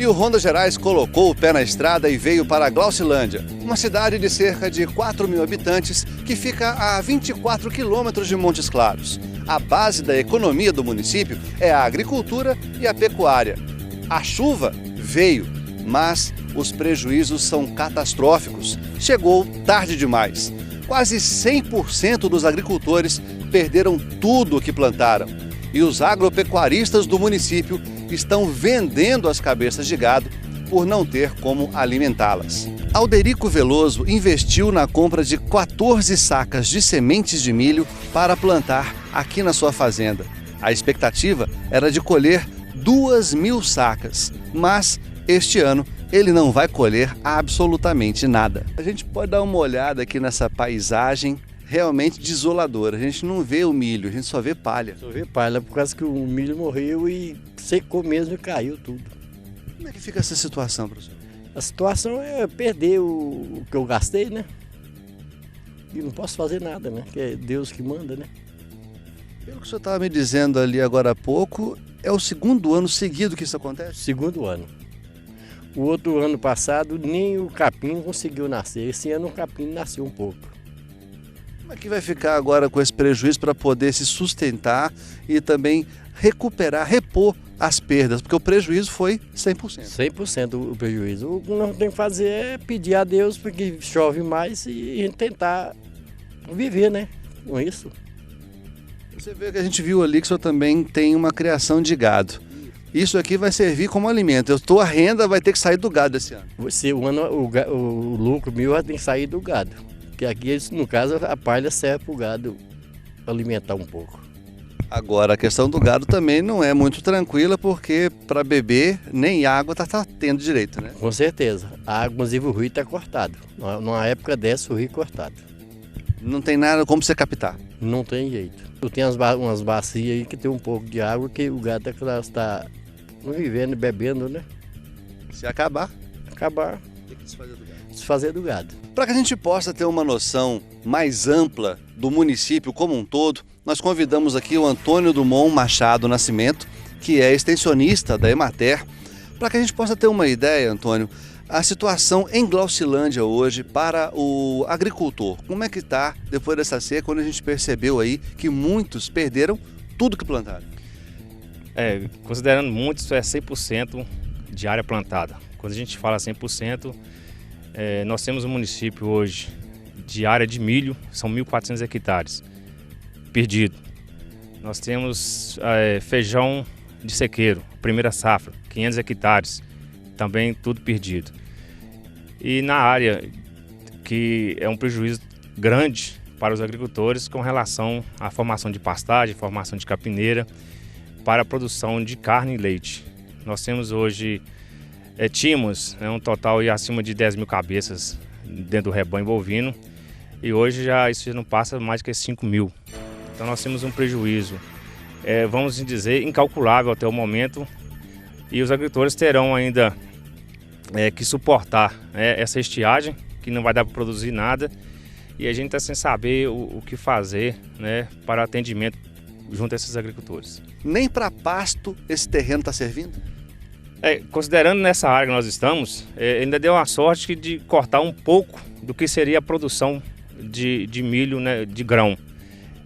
E o Ronda Gerais colocou o pé na estrada e veio para Glaucilândia, uma cidade de cerca de 4.000 habitantes que fica a 24 quilômetros de Montes Claros. A base da economia do município é a agricultura e a pecuária. A chuva veio, mas os prejuízos são catastróficos. Chegou tarde demais. Quase 100% dos agricultores perderam tudo o que plantaram. E os agropecuaristas do município estão vendendo as cabeças de gado por não ter como alimentá-las. Alderico Veloso investiu na compra de 14 sacas de sementes de milho para plantar aqui na sua fazenda. A expectativa era de colher 2.000 sacas, mas este ano ele não vai colher absolutamente nada. A gente pode dar uma olhada aqui nessa paisagem realmente desoladora. A gente não vê o milho, a gente só vê palha. Só vê palha, por causa que o milho morreu e secou mesmo e caiu tudo. Como é que fica essa situação, professor? A situação é perder o que eu gastei, né? E não posso fazer nada, né? Que é Deus que manda, né? Pelo que o senhor estava me dizendo ali agora há pouco, é o segundo ano seguido que isso acontece? Segundo ano. O outro ano passado nem o capim conseguiu nascer. Esse ano o capim nasceu um pouco. Como é que vai ficar agora com esse prejuízo para poder se sustentar e também recuperar, repor as perdas? Porque o prejuízo foi 100%. 100% o prejuízo. O que nós temos que fazer é pedir a Deus porque chove mais e tentar viver, né? Com isso. Você vê que a gente viu ali que o senhor também tem uma criação de gado. Isso aqui vai servir como alimento. A renda vai ter que sair do gado esse ano. O lucro meu vai ter que sair do gado. Porque aqui, no caso, a palha serve para o gado alimentar um pouco. Agora, a questão do gado também não é muito tranquila, porque para beber nem água está tendo direito, né? Com certeza. A água, inclusive, o rio está cortado. Numa época dessa, o rio cortado. Não tem nada como você captar? Não tem jeito. Eu tenho umas bacias aí que tem um pouco de água que o gado está vivendo, bebendo, né? Se acabar? Acabar. Tem que desfazer do gado. Desfazer do gado. Para que a gente possa ter uma noção mais ampla do município como um todo, nós convidamos aqui o Antônio Dumont Machado Nascimento, que é extensionista da Emater, para que a gente possa ter uma ideia, Antônio, a situação em Glaucilândia hoje para o agricultor. Como é que está depois dessa seca, quando a gente percebeu aí que muitos perderam tudo que plantaram? Considerando muitos, é 100% de área plantada. Quando a gente fala 100%, nós temos um município hoje de área de milho, são 1.400 hectares perdido. Nós temos feijão de sequeiro, primeira safra, 500 hectares, também tudo perdido. E na área que é um prejuízo grande para os agricultores com relação à formação de pastagem, formação de capineira, para a produção de carne e leite. Nós temos hoje, tínhamos um total acima de 10.000 cabeças dentro do rebanho bovino e hoje isso já não passa mais que 5.000. Então nós temos um prejuízo, vamos dizer, incalculável até o momento e os agricultores terão ainda que suportar essa estiagem, que não vai dar para produzir nada e a gente está sem saber o que fazer, né, para atendimento junto a esses agricultores. Nem para pasto esse terreno está servindo? Considerando nessa área que nós estamos, ainda deu a sorte de cortar um pouco do que seria a produção de milho, né, de grão.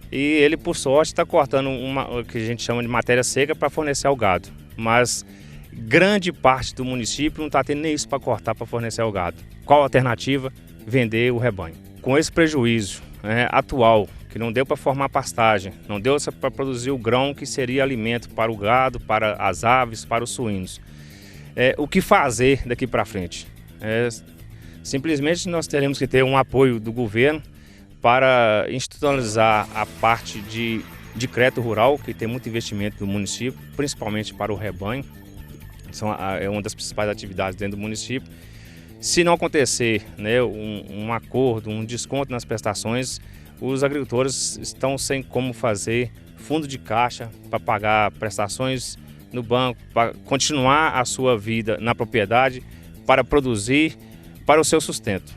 E ele, por sorte, está cortando o que a gente chama de matéria seca para fornecer ao gado. Mas grande parte do município não está tendo nem isso para cortar para fornecer ao gado. Qual a alternativa? Vender o rebanho. Com esse prejuízo atual, que não deu para formar pastagem, não deu para produzir o grão que seria alimento para o gado, para as aves, para os suínos. O que fazer daqui para frente? Simplesmente nós teremos que ter um apoio do governo para institucionalizar a parte de crédito rural, que tem muito investimento do município, principalmente para o rebanho. É uma das principais atividades dentro do município. Se não acontecer um acordo, um desconto nas prestações, os agricultores estão sem como fazer fundo de caixa para pagar prestações no banco, para continuar a sua vida na propriedade, para produzir para o seu sustento.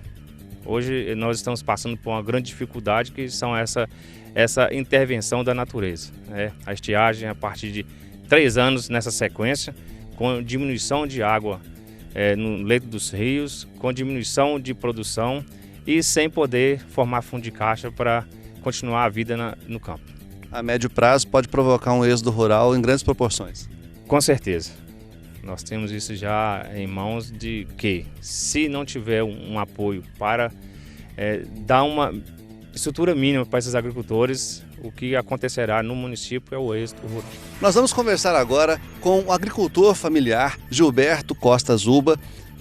Hoje nós estamos passando por uma grande dificuldade, que são essa intervenção da natureza. A estiagem, a partir de 3 anos nessa sequência, com diminuição de água no leito dos rios, com diminuição de produção e sem poder formar fundo de caixa para continuar a vida no campo. A médio prazo pode provocar um êxodo rural em grandes proporções. Com certeza. Nós temos isso já em mãos de que, se não tiver um apoio para dar uma estrutura mínima para esses agricultores, o que acontecerá no município é o êxodo rural. Nós vamos conversar agora com o agricultor familiar Gilberto Costa Zuba,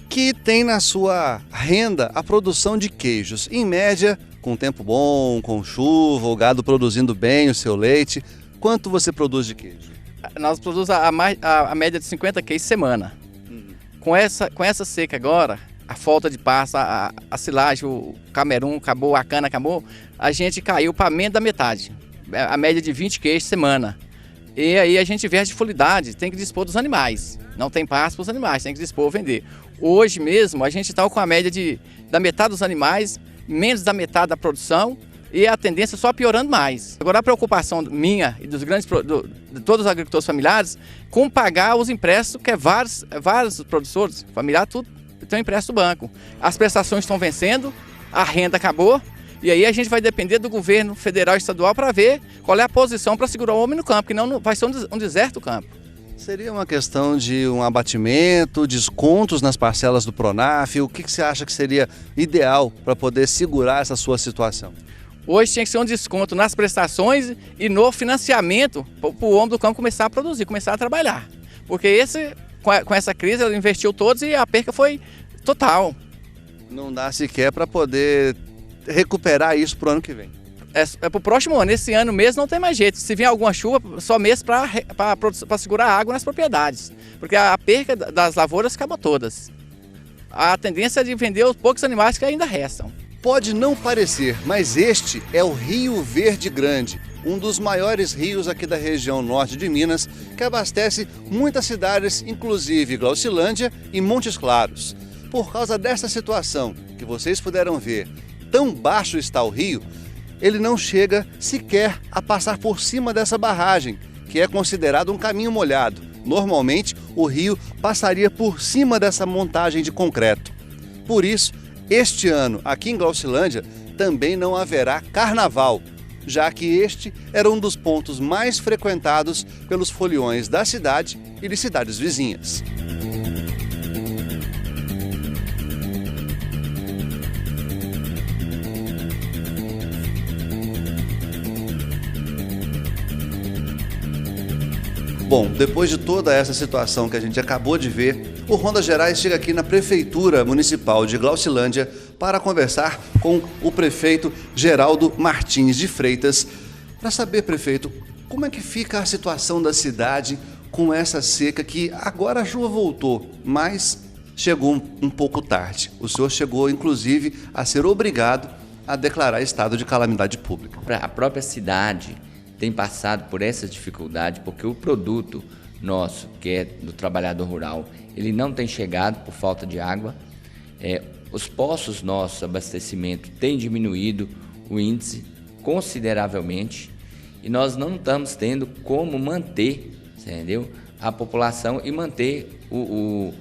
que tem na sua renda a produção de queijos. Em média, com tempo bom, com chuva, o gado produzindo bem o seu leite. Quanto você produz de queijo? Nós produzimos a média de 50 queijos semana. Com essa seca agora, a falta de pasto, a silagem, o camerun acabou, a cana acabou, a gente caiu para menos da metade. A média de 20 queijos semana. E aí a gente vê a dificuldade, tem que dispor dos animais. Não tem pasto para os animais, tem que dispor, vender. Hoje mesmo a gente está com a média da metade dos animais, menos da metade da produção, e a tendência só piorando mais. Agora a preocupação minha e dos de todos os agricultores familiares, com pagar os empréstimos, que vários produtores familiares, tudo tem um empréstimo do banco. As prestações estão vencendo, a renda acabou, e aí a gente vai depender do governo federal e estadual para ver qual é a posição para segurar o homem no campo, que não vai ser um deserto o campo. Seria uma questão de um abatimento, descontos nas parcelas do Pronaf? O que você acha que seria ideal para poder segurar essa sua situação? Hoje tinha que ser um desconto nas prestações e no financiamento para o homem do campo começar a produzir, começar a trabalhar. Porque com essa crise ele investiu todos e a perca foi total. Não dá sequer para poder recuperar isso para o ano que vem. É para o próximo ano. Esse ano mesmo não tem mais jeito. Se vier alguma chuva, só mesmo para segurar a água nas propriedades. Porque a perca das lavouras acaba todas. A tendência é de vender os poucos animais que ainda restam. Pode não parecer, mas este é o Rio Verde Grande, um dos maiores rios aqui da região norte de Minas, que abastece muitas cidades, inclusive Glaucilândia e Montes Claros. Por causa dessa situação que vocês puderam ver, tão baixo está o rio, ele não chega sequer a passar por cima dessa barragem, que é considerado um caminho molhado. Normalmente, o rio passaria por cima dessa montagem de concreto. Por isso, este ano, aqui em Glaucilândia, também não haverá carnaval, já que este era um dos pontos mais frequentados pelos foliões da cidade e de cidades vizinhas. Bom, depois de toda essa situação que a gente acabou de ver, o Ronda Gerais chega aqui na Prefeitura Municipal de Glaucilândia para conversar com o prefeito Geraldo Martins de Freitas. Para saber, prefeito, como é que fica a situação da cidade com essa seca que agora a chuva voltou, mas chegou um pouco tarde. O senhor chegou, inclusive, a ser obrigado a declarar estado de calamidade pública. A própria cidade tem passado por essa dificuldade porque o produto nosso, que é do trabalhador rural, ele não tem chegado por falta de água. Os poços nossos, abastecimento, tem diminuído o índice consideravelmente e nós não estamos tendo como manter, entendeu, a população e manter o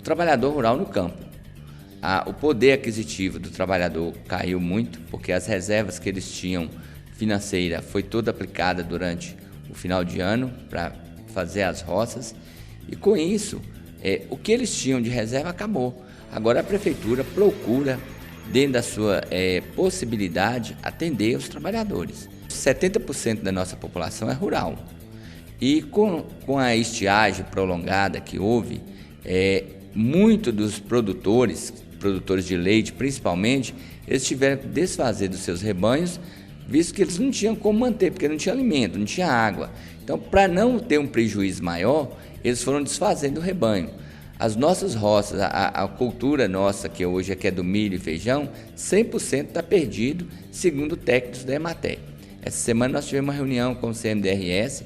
trabalhador rural no campo. O poder aquisitivo do trabalhador caiu muito porque as reservas que eles tinham financeira foi toda aplicada durante o final de ano para fazer as roças e com isso o que eles tinham de reserva acabou. Agora a prefeitura procura, dentro da sua possibilidade, atender os trabalhadores. 70% da nossa população é rural e com a estiagem prolongada que houve, muitos dos produtores de leite principalmente, eles tiveram que desfazer dos seus rebanhos, visto que eles não tinham como manter, porque não tinha alimento, não tinha água. Então, para não ter um prejuízo maior, eles foram desfazendo o rebanho. As nossas roças, a cultura nossa, que hoje é do milho e feijão, 100% está perdido, segundo técnicos da Emater. Essa semana nós tivemos uma reunião com o CMDRS,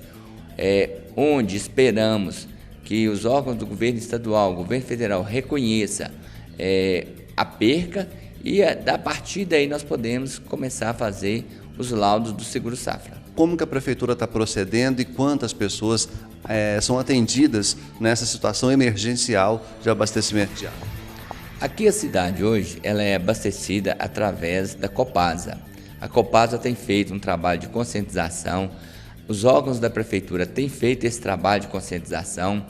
onde esperamos que os órgãos do governo estadual, o governo federal, reconheça a perca e a partir daí nós podemos começar a fazer os laudos do seguro-safra. como que a Prefeitura está procedendo e quantas pessoas são atendidas nessa situação emergencial de abastecimento de água? Aqui a cidade hoje ela é abastecida através da Copasa. A Copasa tem feito um trabalho de conscientização, os órgãos da Prefeitura têm feito esse trabalho de conscientização.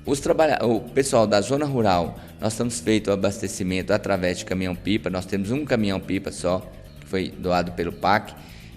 O pessoal da zona rural, nós estamos feito o abastecimento através de caminhão-pipa, nós temos um caminhão-pipa só, que foi doado pelo PAC,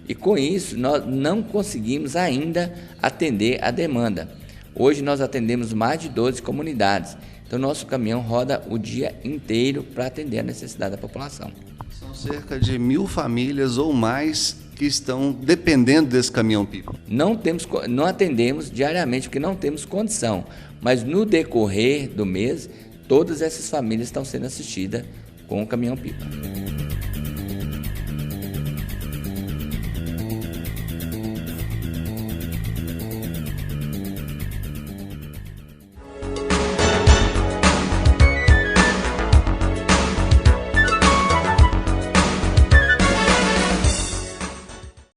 e com isso nós não conseguimos ainda atender a demanda. Hoje nós atendemos mais de 12 comunidades, então nosso caminhão roda o dia inteiro para atender a necessidade da população. São cerca de 1.000 famílias ou mais que estão dependendo desse caminhão-pipa. Não atendemos diariamente porque não temos condição, mas no decorrer do mês, todas essas famílias estão sendo assistidas com o caminhão-pipa.